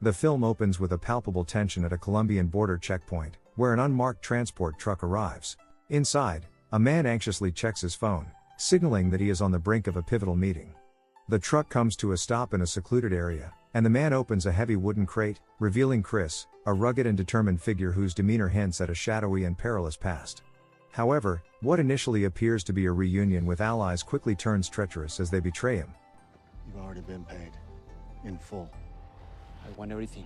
The film opens with a palpable tension at a Colombian border checkpoint, where an unmarked transport truck arrives. Inside, a man anxiously checks his phone, signaling that he is on the brink of a pivotal meeting. The truck comes to a stop in a secluded area, and the man opens a heavy wooden crate, revealing Chris, a rugged and determined figure whose demeanor hints at a shadowy and perilous past. However, what initially appears to be a reunion with allies quickly turns treacherous as they betray him. You've already been paid. In full. I want everything.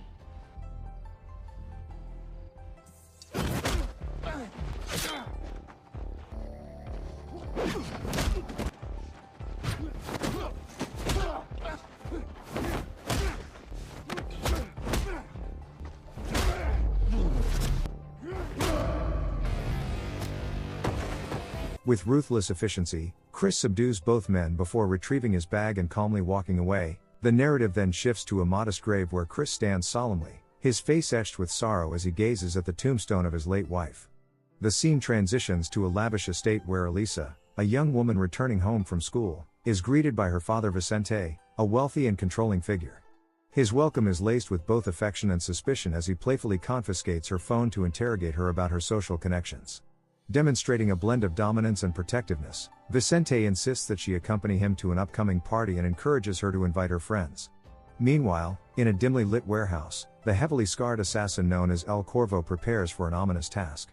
With ruthless efficiency, Chris subdues both men before retrieving his bag and calmly walking away. The narrative then shifts to a modest grave where Chris stands solemnly, his face etched with sorrow as he gazes at the tombstone of his late wife. The scene transitions to a lavish estate where Elisa, a young woman returning home from school, is greeted by her father Vicente, a wealthy and controlling figure. His welcome is laced with both affection and suspicion as he playfully confiscates her phone to interrogate her about her social connections. Demonstrating a blend of dominance and protectiveness, Vicente insists that she accompany him to an upcoming party and encourages her to invite her friends. Meanwhile, in a dimly lit warehouse, the heavily scarred assassin known as El Corvo prepares for an ominous task.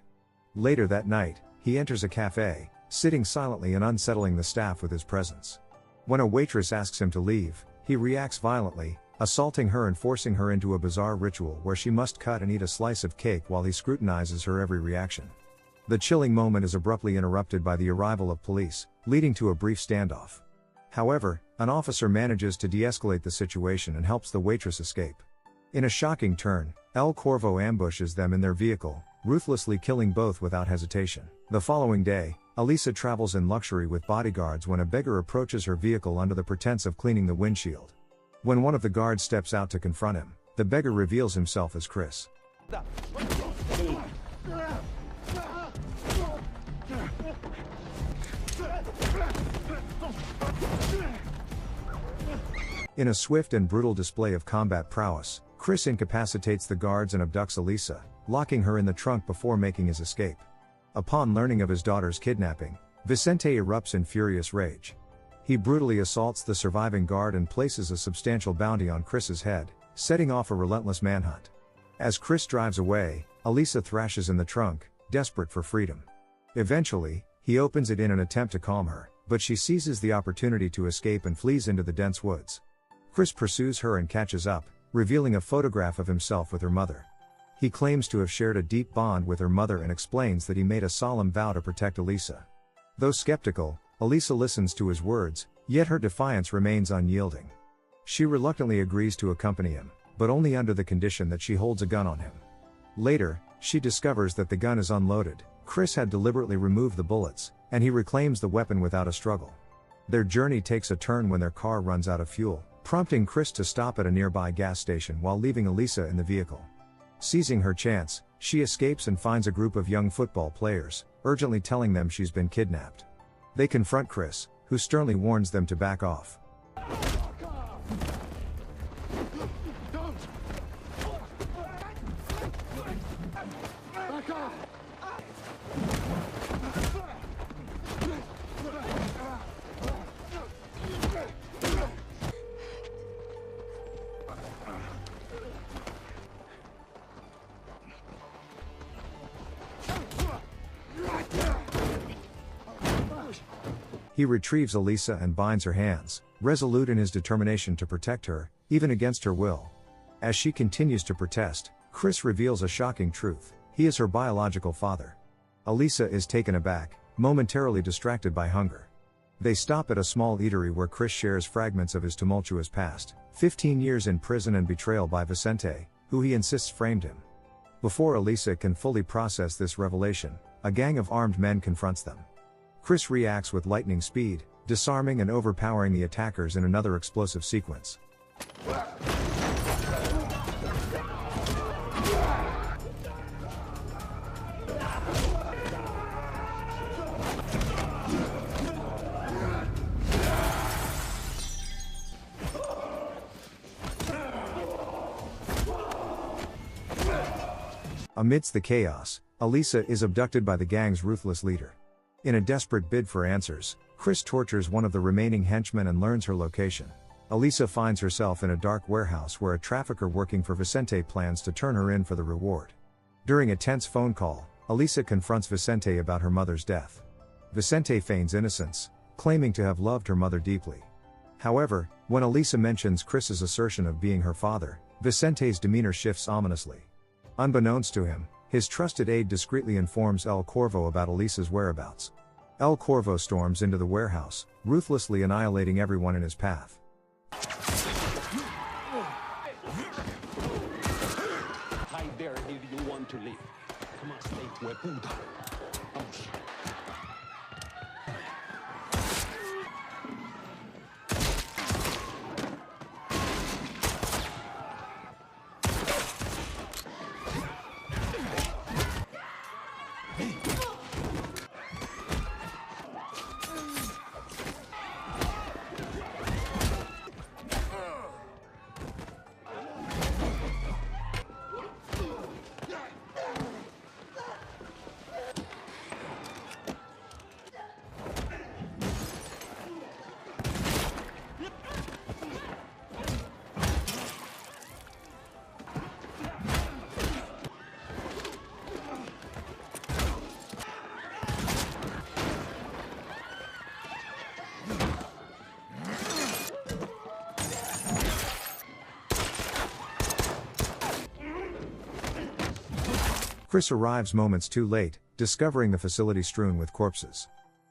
Later that night, he enters a cafe, sitting silently and unsettling the staff with his presence. When a waitress asks him to leave, he reacts violently, assaulting her and forcing her into a bizarre ritual where she must cut and eat a slice of cake while he scrutinizes her every reaction. The chilling moment is abruptly interrupted by the arrival of police, leading to a brief standoff. However, an officer manages to de-escalate the situation and helps the waitress escape. In a shocking turn, El Corvo ambushes them in their vehicle, ruthlessly killing both without hesitation. The following day, Elisa travels in luxury with bodyguards when a beggar approaches her vehicle under the pretense of cleaning the windshield. When one of the guards steps out to confront him, the beggar reveals himself as Chris. In a swift and brutal display of combat prowess, Chris incapacitates the guards and abducts Elisa, locking her in the trunk before making his escape. Upon learning of his daughter's kidnapping, Vicente erupts in furious rage. He brutally assaults the surviving guard and places a substantial bounty on Chris's head, setting off a relentless manhunt. As Chris drives away, Elisa thrashes in the trunk, desperate for freedom. Eventually, he opens it in an attempt to calm her, but she seizes the opportunity to escape and flees into the dense woods. Chris pursues her and catches up, revealing a photograph of himself with her mother. He claims to have shared a deep bond with her mother and explains that he made a solemn vow to protect Elisa. Though skeptical, Elisa listens to his words, yet her defiance remains unyielding. She reluctantly agrees to accompany him, but only under the condition that she holds a gun on him. Later, she discovers that the gun is unloaded. Chris had deliberately removed the bullets, and he reclaims the weapon without a struggle. Their journey takes a turn when their car runs out of fuel, prompting Chris to stop at a nearby gas station while leaving Elisa in the vehicle. Seizing her chance, she escapes and finds a group of young football players, urgently telling them she's been kidnapped. They confront Chris, who sternly warns them to back off. He retrieves Elisa and binds her hands, resolute in his determination to protect her, even against her will. As she continues to protest, Chris reveals a shocking truth: he is her biological father. Elisa is taken aback, momentarily distracted by hunger. They stop at a small eatery where Chris shares fragments of his tumultuous past, 15 years in prison and betrayal by Vicente, who he insists framed him. Before Elisa can fully process this revelation, a gang of armed men confronts them. Chris reacts with lightning speed, disarming and overpowering the attackers in another explosive sequence. Amidst the chaos, Elisa is abducted by the gang's ruthless leader. In a desperate bid for answers, Chris tortures one of the remaining henchmen and learns her location. Elisa finds herself in a dark warehouse where a trafficker working for Vicente plans to turn her in for the reward. During a tense phone call, Elisa confronts Vicente about her mother's death. Vicente feigns innocence, claiming to have loved her mother deeply. However, when Elisa mentions Chris's assertion of being her father, Vicente's demeanor shifts ominously. Unbeknownst to him, his trusted aide discreetly informs El Corvo about Elisa's whereabouts. El Corvo storms into the warehouse, ruthlessly annihilating everyone in his path. Hide there if you want to live. Come on, stay, hueputa. Vamos. Chris arrives moments too late, discovering the facility strewn with corpses.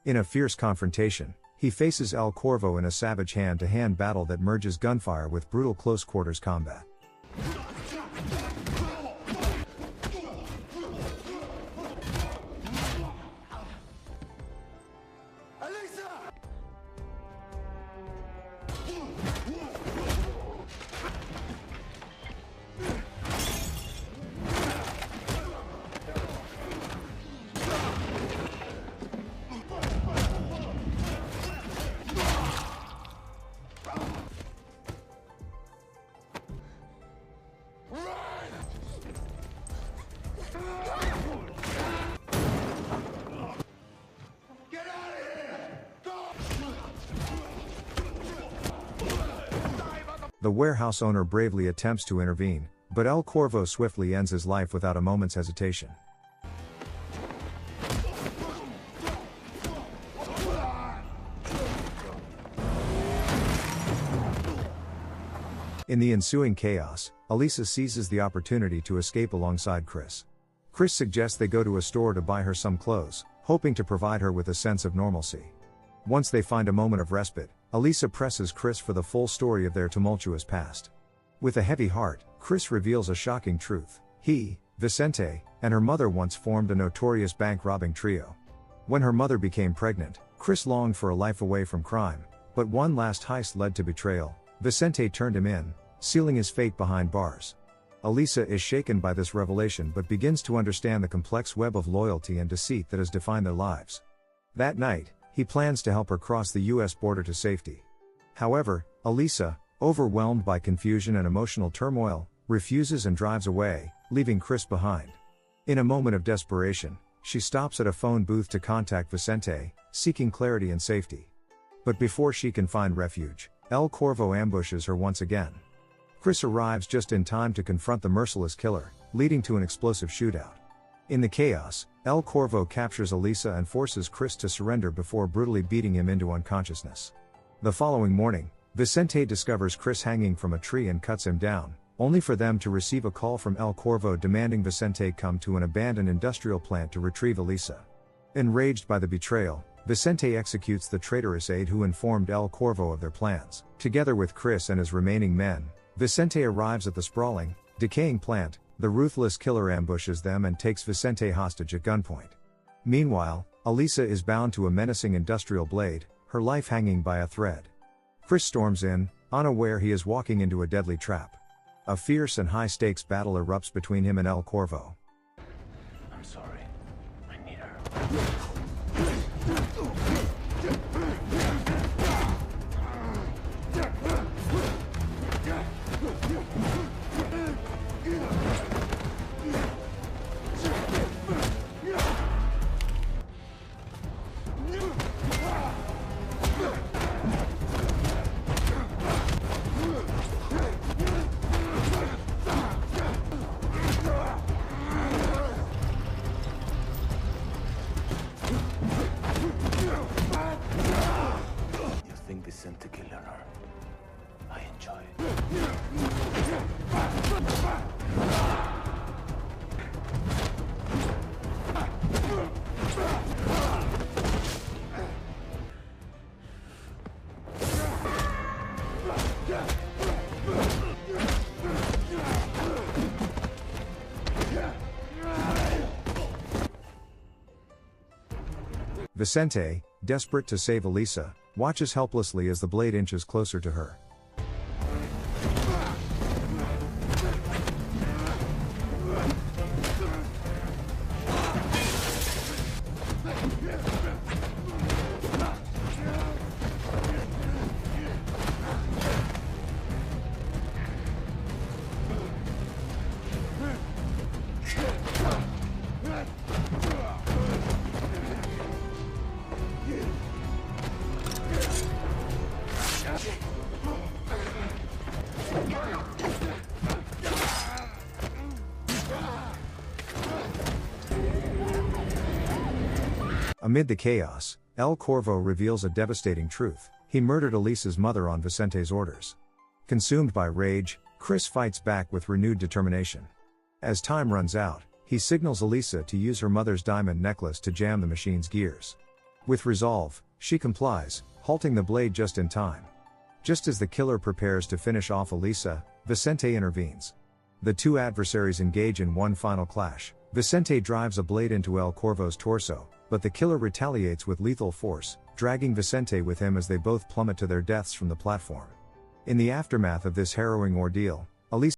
In a fierce confrontation, he faces El Corvo in a savage hand-to-hand battle that merges gunfire with brutal close-quarters combat. The warehouse owner bravely attempts to intervene, but El Corvo swiftly ends his life without a moment's hesitation. In the ensuing chaos, Elisa seizes the opportunity to escape alongside Chris. Chris suggests they go to a store to buy her some clothes, hoping to provide her with a sense of normalcy. Once they find a moment of respite, Elisa presses Chris for the full story of their tumultuous past. With a heavy heart, Chris reveals a shocking truth. He, Vicente, and her mother once formed a notorious bank-robbing trio. When her mother became pregnant, Chris longed for a life away from crime, but one last heist led to betrayal. Vicente turned him in, sealing his fate behind bars. Elisa is shaken by this revelation but begins to understand the complex web of loyalty and deceit that has defined their lives. That night, he plans to help her cross the US border to safety. However, Elisa, overwhelmed by confusion and emotional turmoil, refuses and drives away, leaving Chris behind. In a moment of desperation, she stops at a phone booth to contact Vicente, seeking clarity and safety. But before she can find refuge, El Corvo ambushes her once again. Chris arrives just in time to confront the merciless killer, leading to an explosive shootout. In the chaos, El Corvo captures Elisa and forces Chris to surrender before brutally beating him into unconsciousness. The following morning, Vicente discovers Chris hanging from a tree and cuts him down, only for them to receive a call from El Corvo demanding Vicente come to an abandoned industrial plant to retrieve Elisa. Enraged by the betrayal, Vicente executes the traitorous aide who informed El Corvo of their plans. Together with Chris and his remaining men, Vicente arrives at the sprawling, decaying plant. The ruthless killer ambushes them and takes Vicente hostage at gunpoint. Meanwhile, Elisa is bound to a menacing industrial blade, her life hanging by a thread. Chris storms in, unaware he is walking into a deadly trap. A fierce and high-stakes battle erupts between him and El Corvo. I'm sorry. I need her. Vicente, desperate to save Elisa, watches helplessly as the blade inches closer to her. Amid the chaos, El Corvo reveals a devastating truth: he murdered Elisa's mother on Vicente's orders. Consumed by rage, Chris fights back with renewed determination. As time runs out, he signals Elisa to use her mother's diamond necklace to jam the machine's gears. With resolve, she complies, halting the blade just in time. Just as the killer prepares to finish off Elisa, Vicente intervenes. The two adversaries engage in one final clash. Vicente drives a blade into El Corvo's torso, but the killer retaliates with lethal force, dragging Vicente with him as they both plummet to their deaths from the platform. In the aftermath of this harrowing ordeal, Elisa